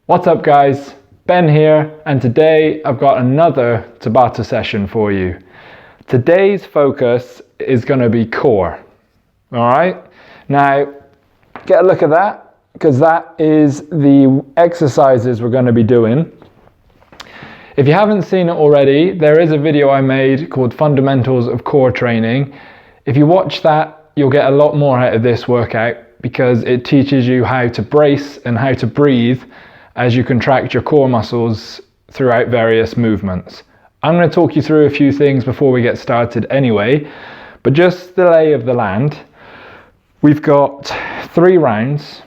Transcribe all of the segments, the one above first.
What's up guys, Ben here, and today I've got another Tabata session for you. Today's focus is going to be core, alright? Now, get a look at that, because that is the exercises we're going to be doing. If you haven't seen it already, there is a video I made called Fundamentals of Core Training. If you watch that, you'll get a lot more out of this workout because it teaches you how to brace and how to breathe as you contract your core muscles throughout various movements. I'm going to talk you through a few things before we get started anyway, but just the lay of the land. We've got 3 rounds.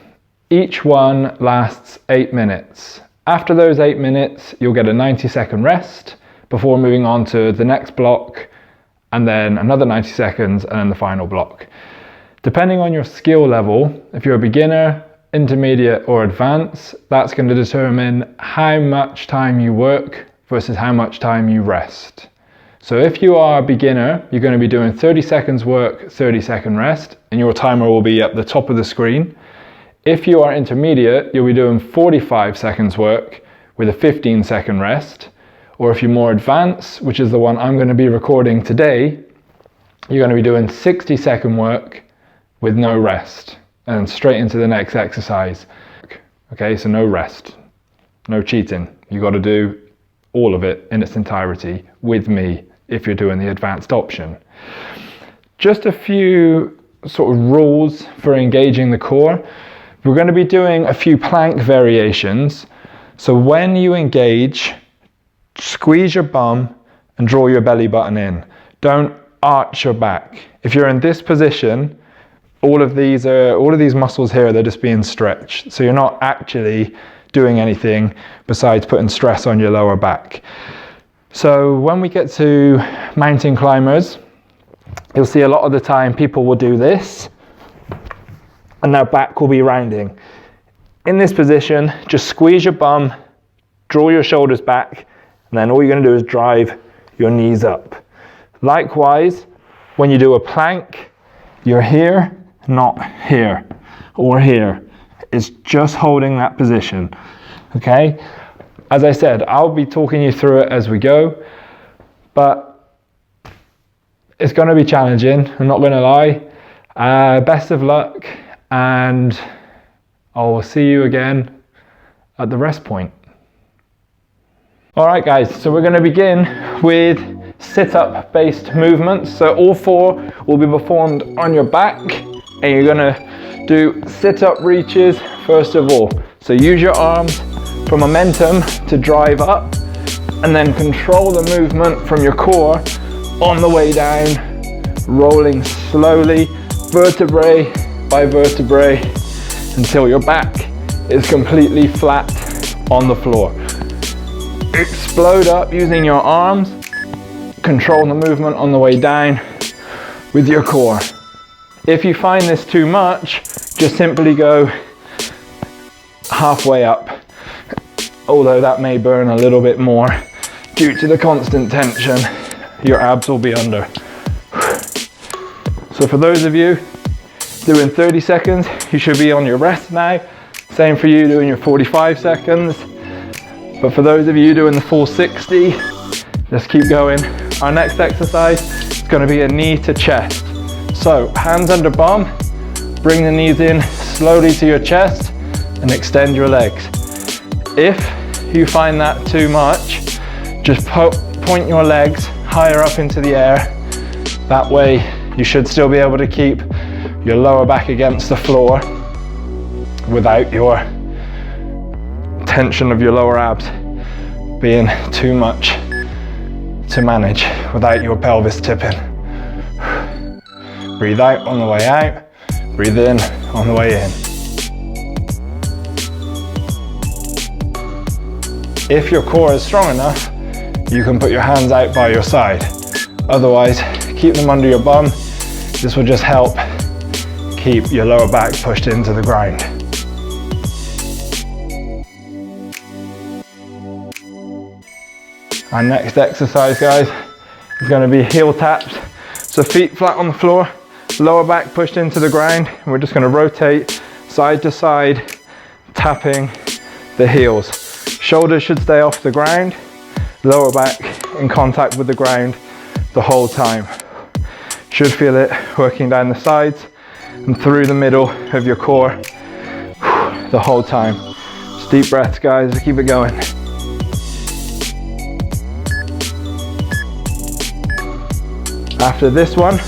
Each one lasts 8 minutes. After those 8 minutes, you'll get a 90-second rest before moving on to the next block, and then another 90 seconds, and then the final block. Depending on your skill level, if you're a beginner, intermediate or advanced, that's going to determine how much time you work versus how much time you rest. So if you are a beginner, you're going to be doing 30 seconds work, 30-second rest, and your timer will be at the top of the screen. If you are intermediate, you'll be doing 45 seconds work with a 15-second rest. Or if you're more advanced, which is the one I'm going to be recording today, you're going to be doing 60-second work with no rest and straight into the next exercise. Okay, so no rest, no cheating. You got to do all of it in its entirety with me if you're doing the advanced option. Just a few sort of rules for engaging the core. We're going to be doing a few plank variations. So when you engage, squeeze your bum and draw your belly button in. Don't arch your back. If you're in this position, all of these muscles here, they're just being stretched. So you're not actually doing anything besides putting stress on your lower back. So when we get to mountain climbers, you'll see a lot of the time people will do this and their back will be rounding. In this position, just squeeze your bum, draw your shoulders back, and then all you're going to do is drive your knees up. Likewise, when you do a plank, you're here, not here or here. It's just holding that position. Okay? As I said, I'll be talking you through it as we go, but it's going to be challenging, I'm not going to lie. Best of luck, and I'll see you again at the rest point. Alright guys, so we're going to begin with sit-up based movements. So all 4 will be performed on your back, and you're going to do sit-up reaches first of all. So use your arms for momentum to drive up, and then control the movement from your core on the way down, rolling slowly, vertebrae by vertebrae, until your back is completely flat on the floor. Explode up using your arms, control the movement on the way down with your core. If you find this too much, just simply go halfway up, although that may burn a little bit more due to the constant tension your abs will be under. So for those of you doing 30 seconds, you should be on your rest now. Same for you doing your 45 seconds. But for those of you doing the full 60, just keep going. Our next exercise is going to be a knee to chest. So hands under bum, bring the knees in slowly to your chest and extend your legs. If you find that too much, just point your legs higher up into the air. That way you should still be able to keep your lower back against the floor without your tension of your lower abs being too much to manage without your pelvis tipping. Breathe out on the way out, breathe in on the way in. If your core is strong enough, you can put your hands out by your side. Otherwise, keep them under your bum. This will just help keep your lower back pushed into the ground. Our next exercise, guys, is going to be heel taps. So feet flat on the floor, lower back pushed into the ground. And we're just going to rotate side to side, tapping the heels. Shoulders should stay off the ground, lower back in contact with the ground the whole time. Should feel it working down the sides and through the middle of your core the whole time. Just deep breaths, guys, keep it going. After this one,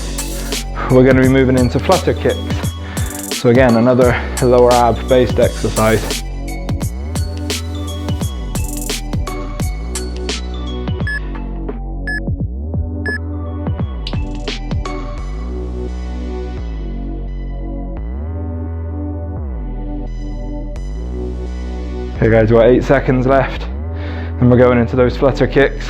we're going to be moving into flutter kicks. So again, another lower ab based exercise. Okay guys, we've got 8 seconds left and we're going into those flutter kicks.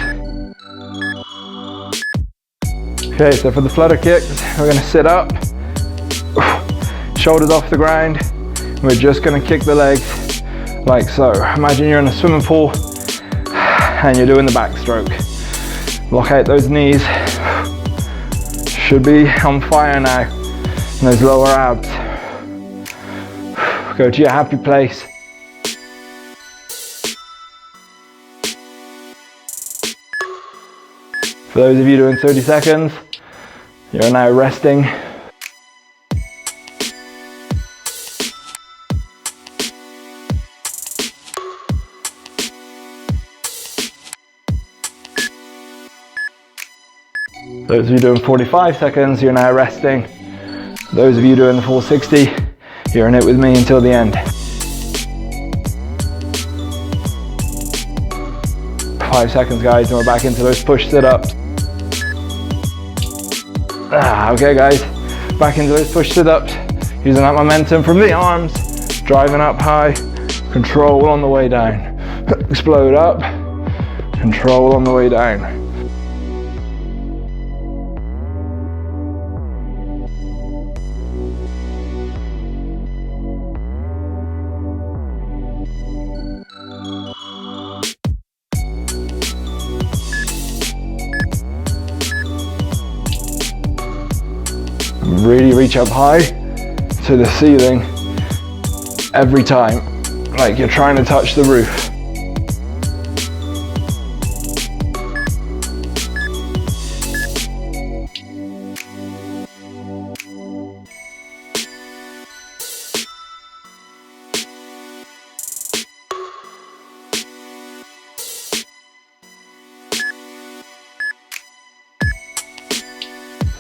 Okay, so for the flutter kicks, we're going to sit up, shoulders off the ground, and we're just going to kick the legs like so. Imagine you're in a swimming pool and you're doing the backstroke. Lock out those knees. Should be on fire now. And those lower abs. Go to your happy place. For those of you doing 30 seconds, you're now resting. Those of you doing 45 seconds, you're now resting. Those of you doing the full 60, you're in it with me until the end. 5 seconds, guys, and we're back into those push sit-ups. Okay guys, back into those push sit-ups, using that momentum from the arms, driving up high, control on the way down. Explode up, control on the way down. Really reach up high to the ceiling every time, like you're trying to touch the roof.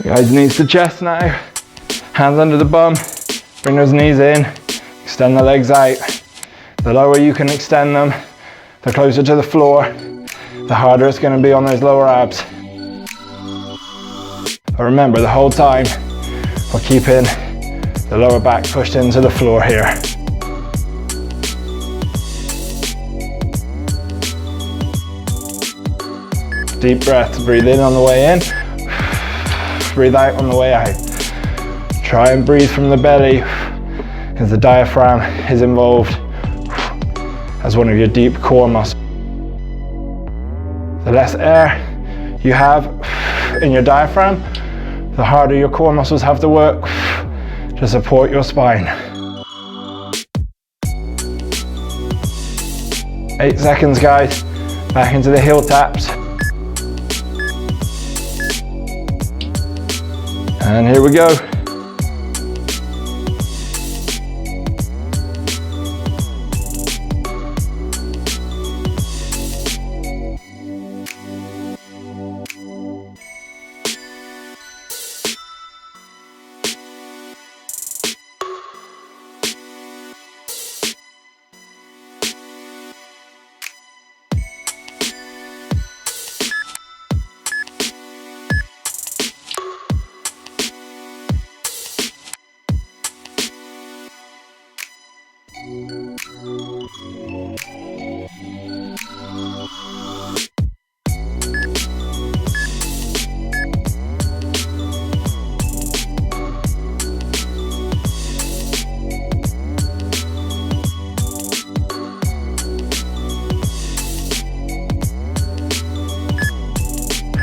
Guys, knees to chest now, hands under the bum, bring those knees in, extend the legs out. The lower you can extend them, the closer to the floor, the harder it's going to be on those lower abs. But remember, the whole time, we're keeping the lower back pushed into the floor here. Deep breaths, breathe in on the way in. Breathe out on the way out. Try and breathe from the belly because the diaphragm is involved as one of your deep core muscles. The less air you have in your diaphragm, the harder your core muscles have to work to support your spine. 8 seconds, guys. Back into the heel taps. And here we go.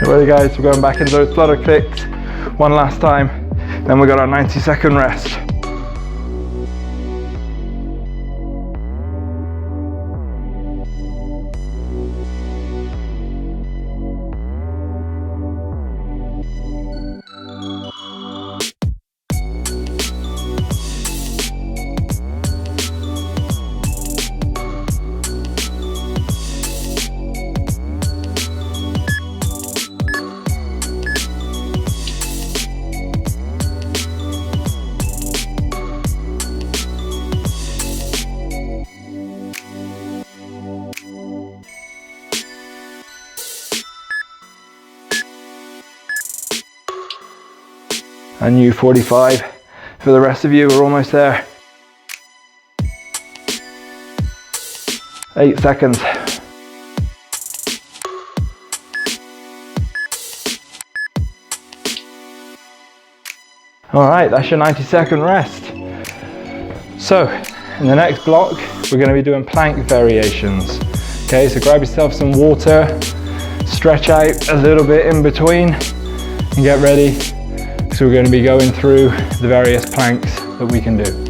Ready, guys, we're going back into those flutter kicks one last time, then we got our 90-second rest. and you 45. For the rest of you, we're almost there. 8 seconds. All right, that's your 90-second rest. So, in the next block, we're going to be doing plank variations. Okay, so grab yourself some water, stretch out a little bit in between, and get ready. So we're going to be going through the various planks that we can do.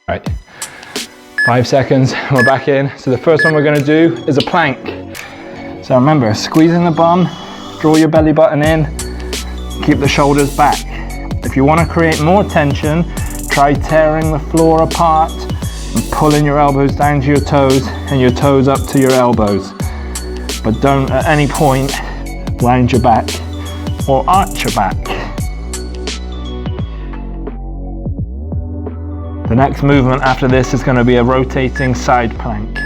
Right, 5 seconds, we're back in. So the first one we're going to do is a plank. So remember, squeezing the bum, draw your belly button in, keep the shoulders back. If you want to create more tension, try tearing the floor apart and pulling your elbows down to your toes and your toes up to your elbows. But don't at any point round your back or arch your back. The next movement after this is going to be a rotating side plank.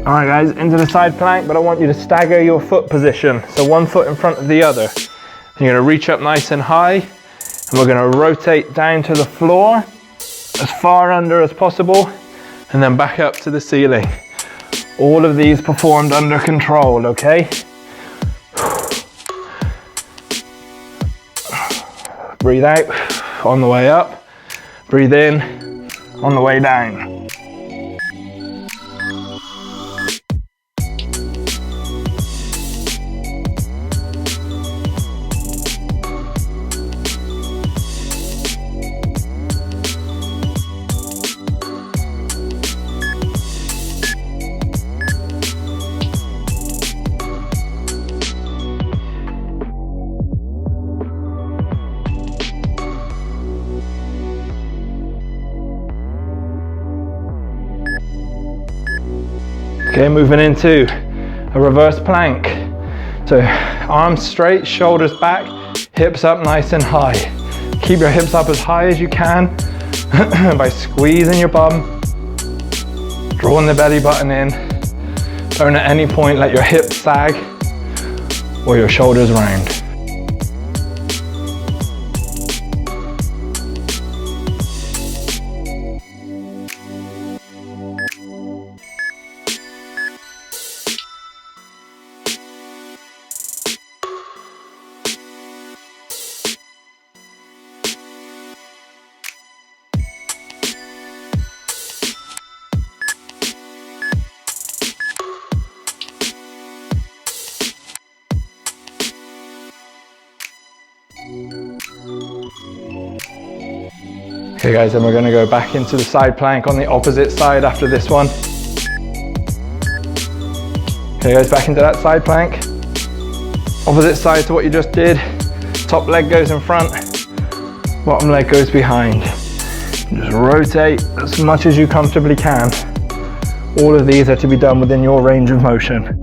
Alright guys, into the side plank, but I want you to stagger your foot position. So one foot in front of the other. You're going to reach up nice and high, and we're going to rotate down to the floor, as far under as possible, and then back up to the ceiling. All of these performed under control, okay? Breathe out on the way up, breathe in on the way down. Okay, moving into a reverse plank. So arms straight, shoulders back, hips up nice and high. Keep your hips up as high as you can by squeezing your bum, drawing the belly button in. Don't at any point let your hips sag or your shoulders round. Okay guys, then we're going to go back into the side plank on the opposite side after this one. Okay guys, back into that side plank. Opposite side to what you just did. Top leg goes in front, bottom leg goes behind. Just rotate as much as you comfortably can. All of these are to be done within your range of motion.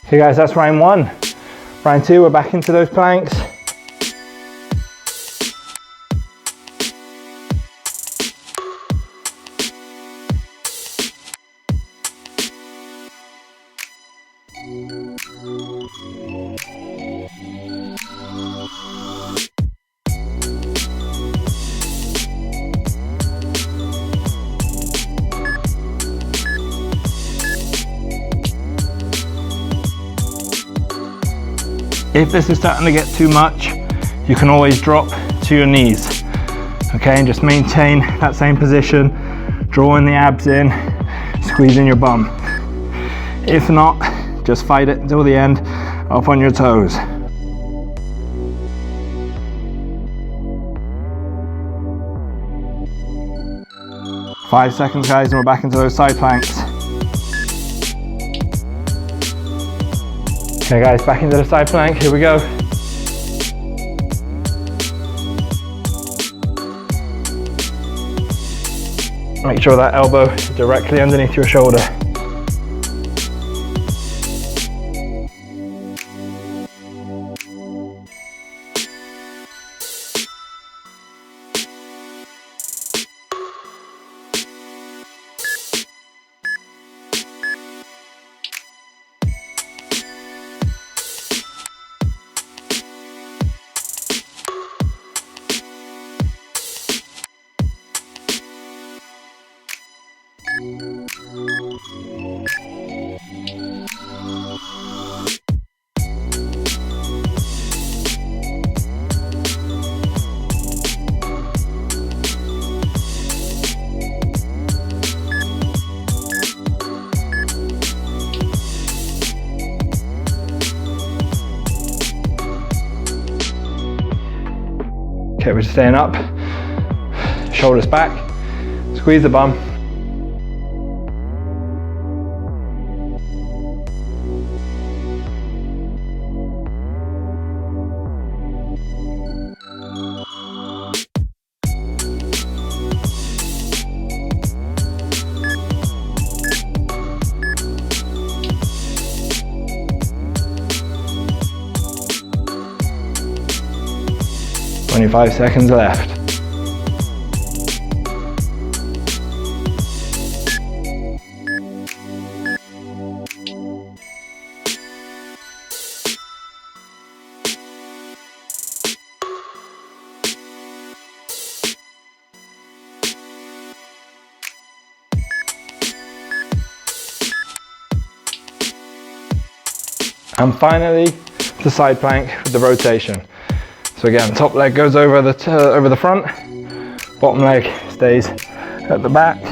Okay guys, that's round one. Round two, we're back into those planks. If this is starting to get too much, you can always drop to your knees, okay, and just maintain that same position, drawing the abs in, squeezing your bum. If not, just fight it until the end, up on your toes. Five seconds guys, and we're back into those side planks. Okay guys, back into the side plank, here we go. Make sure that elbow is directly underneath your shoulder. Okay, we're just staying up, shoulders back, squeeze the bum. Five seconds left. And finally, the side plank with the rotation. So again, top leg goes over the front, bottom leg stays at the back.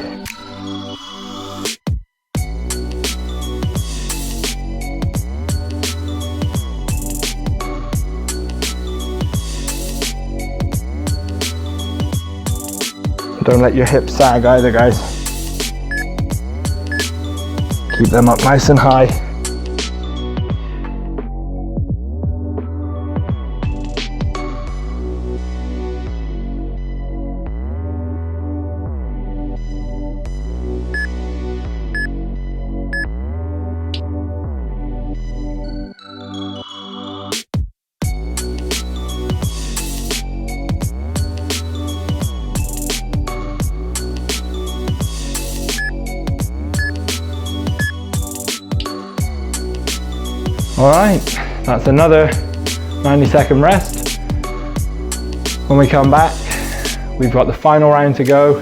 Don't let your hips sag either, guys. Keep them up nice and high. All right, that's another 90-second rest. When we come back, we've got the final round to go.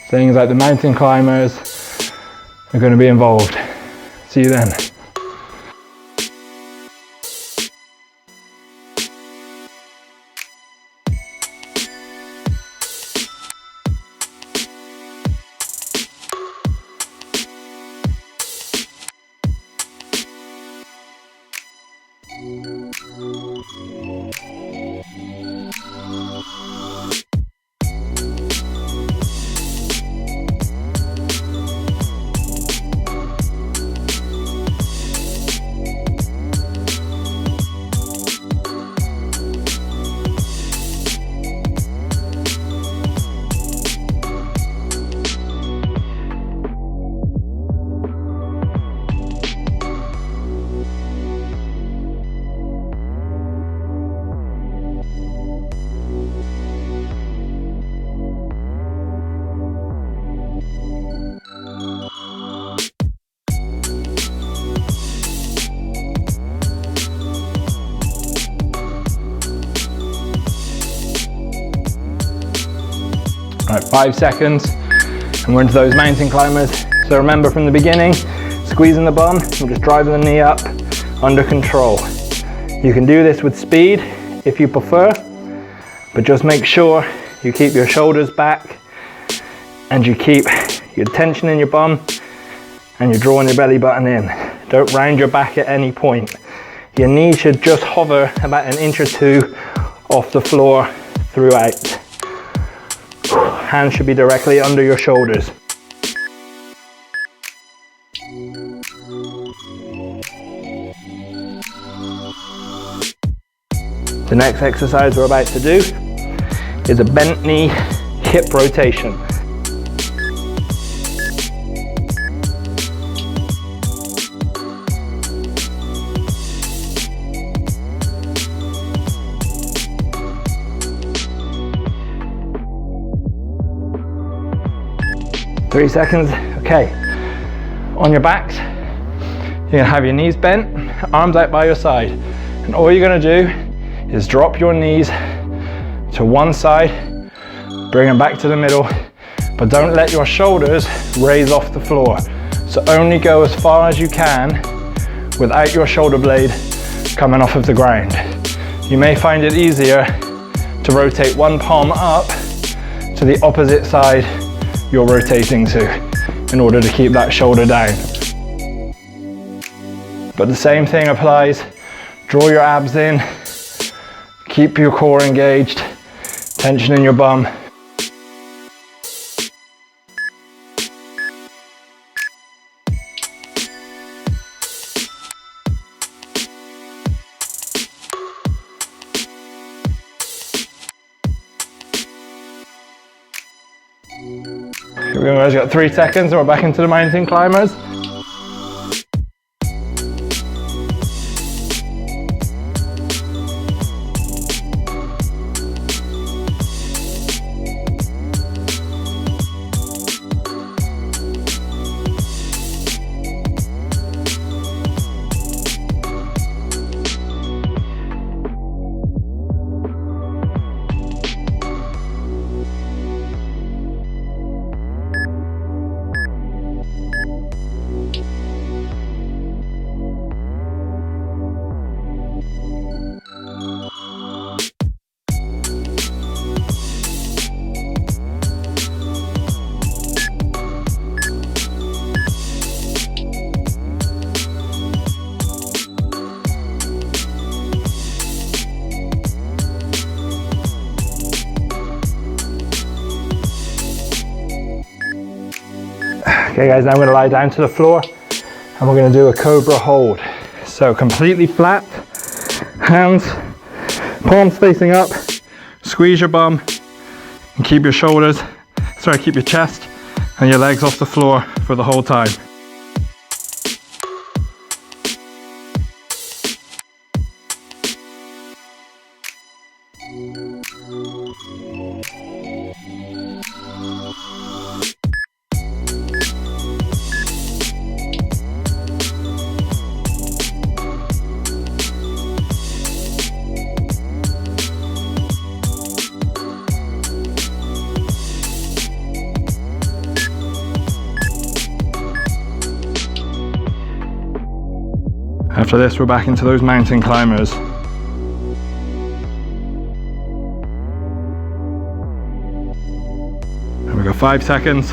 Things like the mountain climbers are going to be involved. See you then. Right, 5 seconds, and we're into those mountain climbers. So remember from the beginning, squeezing the bum and just driving the knee up under control. You can do this with speed if you prefer, but just make sure you keep your shoulders back and you keep your tension in your bum and you're drawing your belly button in. Don't round your back at any point. Your knee should just hover about an inch or two off the floor throughout. Hands should be directly under your shoulders. The next exercise we're about to do is a bent knee hip rotation. Three seconds, okay. On your backs, you're gonna have your knees bent, arms out by your side. And all you're gonna do is drop your knees to one side, bring them back to the middle, but don't let your shoulders raise off the floor. So only go as far as you can without your shoulder blade coming off of the ground. You may find it easier to rotate one palm up to the opposite side you're rotating to in order to keep that shoulder down. But the same thing applies. Draw your abs in, keep your core engaged, tension in your bum. Here we go guys, got 3 seconds and we're back into the mountain climbers. Okay guys, now I'm going to lie down to the floor and we're going to do a Cobra Hold. So completely flat, hands, palms facing up, squeeze your bum and keep your keep your chest and your legs off the floor for the whole time. After this, we're back into those mountain climbers. And we got 5 seconds.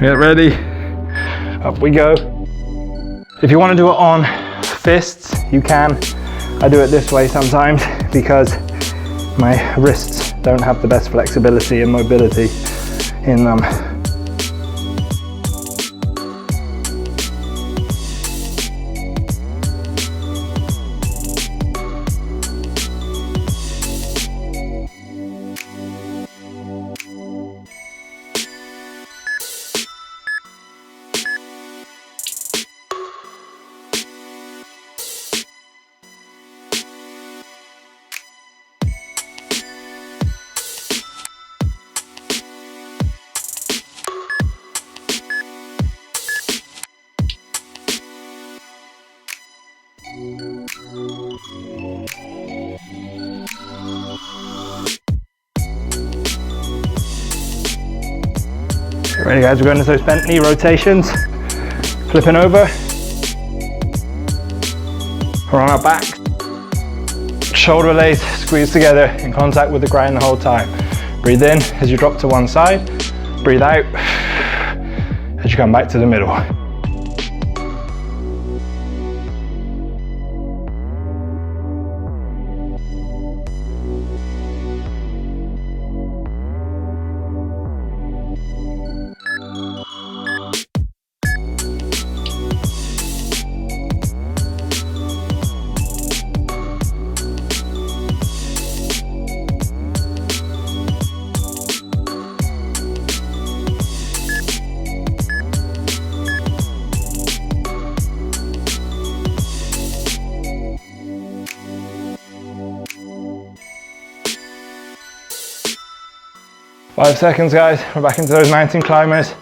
Get ready. Up we go. If you want to do it on fists, you can. I do it this way sometimes because my wrists don't have the best flexibility and mobility in them. Ready guys, we're going into those bent knee rotations. Flipping over. We're on our back. Shoulder blades squeeze together in contact with the ground the whole time. Breathe in as you drop to one side. Breathe out as you come back to the middle. Five seconds guys, we're back into those mountain climbers.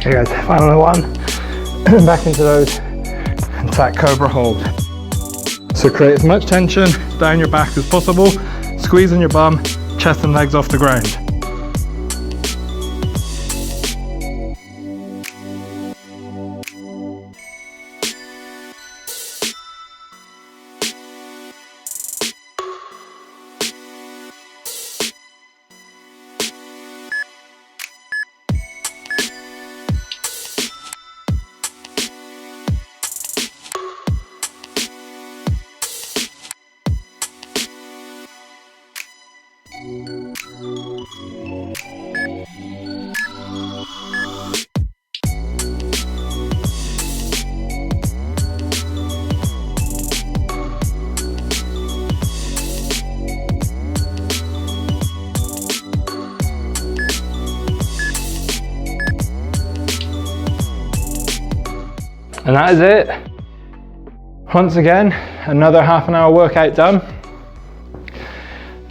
Okay guys, final one. Back into those attack Cobra Hold. So create as much tension down your back as possible, squeezing your bum, chest and legs off the ground. And that is it. Once again, another half an hour workout done.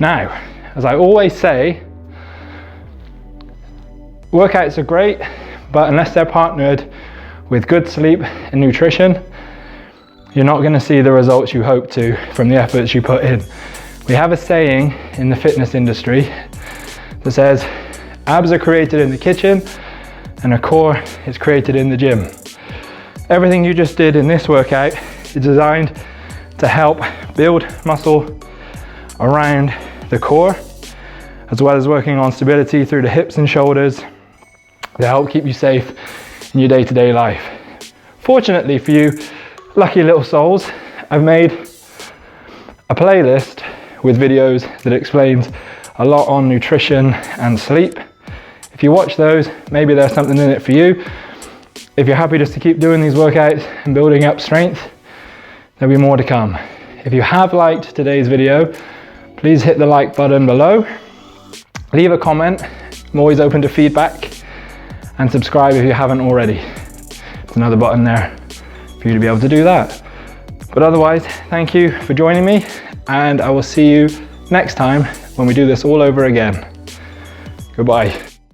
Now, as I always say, workouts are great, but unless they're partnered with good sleep and nutrition, you're not going to see the results you hope to from the efforts you put in. We have a saying in the fitness industry that says, abs are created in the kitchen and a core is created in the gym. Everything you just did in this workout is designed to help build muscle around the core, as well as working on stability through the hips and shoulders to help keep you safe in your day-to-day life. Fortunately for you, lucky little souls, I've made a playlist with videos that explains a lot on nutrition and sleep. If you watch those, maybe there's something in it for you. If you're happy just to keep doing these workouts and building up strength, there'll be more to come. If you have liked today's video, please hit the like button below. Leave a comment, I'm always open to feedback, and subscribe if you haven't already. There's another button there for you to be able to do that. But otherwise, thank you for joining me, and I will see you next time when we do this all over again. Goodbye.